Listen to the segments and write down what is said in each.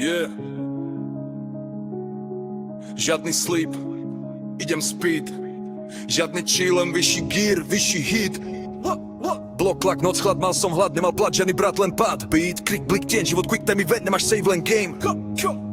Yeah. Žiadny sleep, idem speed. Žiadny chill, len vyšší gear, vyšší hit. Blok, tlak, noc, chlad, mal som hlad, nemal plat, žiadny brat, len pád. Beat, krik, blik, tieň, život quick time event, nemáš save, len game.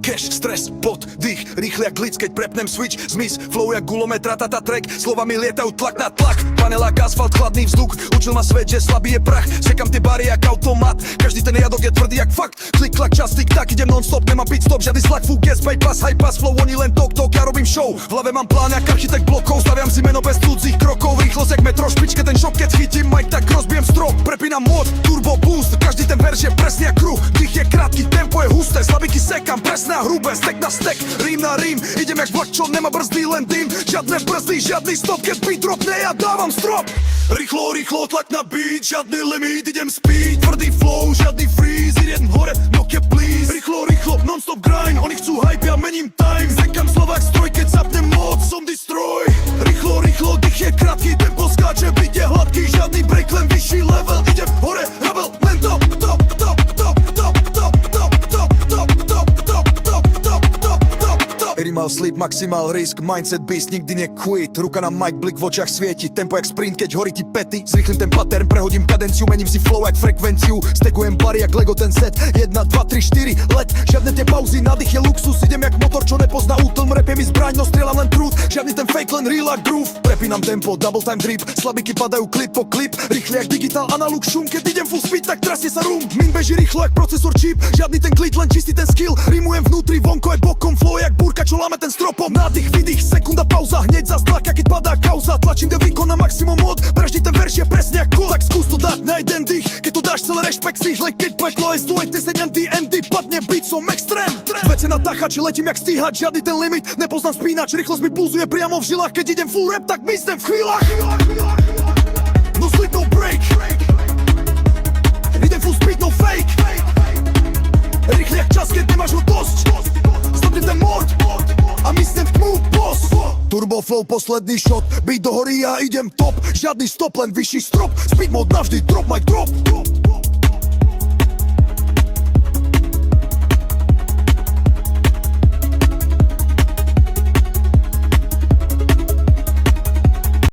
Cash, stres, pot, dých, rýchle jak glitz, keď prepnem switch, zmiz, flow jak gulometra, tata track, slova mi lietajú tlak na tlak, panelák, asfalt, chladný vzduch, učil ma svet, že slabý je prach, sekam tie bary jak automat, každý ten jadok je tvrdý jak fakt, klik, klak, čas, tik, tak, idem non-stop, nemám pit stop, žiadny slack, fúk, yes, bypass, high pass, flow, oni len tok, ja robím show, v hlave mám plán jak architekt blokov, staviam si meno bez cudzích krokov, rýchlosť jak metro, špičke, ten šok, keď chytím mic, tak rozbijem strop, prepínam mod, turbo boost, každý ten verš je presne jak kruh, dých je krátky, tempo je husté, slabiky sekam, presné a hrubé, stek na stek, rím na rím, idem jak vlak, čo nemá brzdy, len dým, žiadne brzdy, žiadny stop, keď beat dropne, ja dávam strop. Rýchlo, rýchlo, tlak na beat, žiadny limit, idem speed, tvrdý flow, žiadny freeze, idem hore, no ke please. Rýchlo, rýchlo, non-stop grind, oni chcú hype, ja mením time, zekam slovák stroj, keď zapnem moc, som destroy. Rýchlo, rýchlo, dých je krátky, tempo skáče, beat je hladký, žiadny break, len vyšší level, idem hore, rebel, len top, top, top, top, top, top, top, top, top, top, top, top, top, top, top, top. Minimal sleep, maximal risk, mindset beast, nikdy ne quit. Ruka na mic, blik v očiach svieti, tempo jak sprint, keď horí ti pety. Zrýchlim ten pattern, prehodím kadenciu, mením si flow jak frekvenciu. Stekujem bary jak Lego ten set, 1, 2, 3, 4, let. Žiadne tie pauzy, nádych je luxus, idem jak motor, čo nepozná útlm. Rap je mi zbraň, no strieľam len truth, žiadny ten fake, len real a groove. Prepínam tempo, double time drip, slabiky padajú klip po klip. Rýchle jak digital analog šum, keď idem full speed, tak trasie sa room. Min beží rýchlo jak procesor chip, žiadny ten klit, len čistý ten skill. Rimujem vnútri, vonko aj bokom, flow jak búrka, čo láme ten stropom. Nádych, vydych, sekunda, pauza, hneď za stlaka, keď padá kauza. Tlačím ten výkon na maximum mod, vraždí ten verš je presne jak kul. Tak skús to dať na jeden dých, keď to dáš celý rešpekt si hlej, keď peklo je zdvoj, ty sedem DMD, padne beat, som extrém. Vece na tachači, letím jak stíhač, žiadny ten limit, nepoznám spínač, rýchlosť mi pulzuje priamo v žilách, keď idem full rap, tak myslím v chvíľach. No sleep, no break, idem full speed, no fake. Rýchle jak čas, keď nemáš ho dosť, stopne ten mord a myslím v tmu, boss. Turbo flow, posledný shot, beat dohorí a idem top, žiadny stop, len vyšší strop, speed mode navždy, drop, mic drop.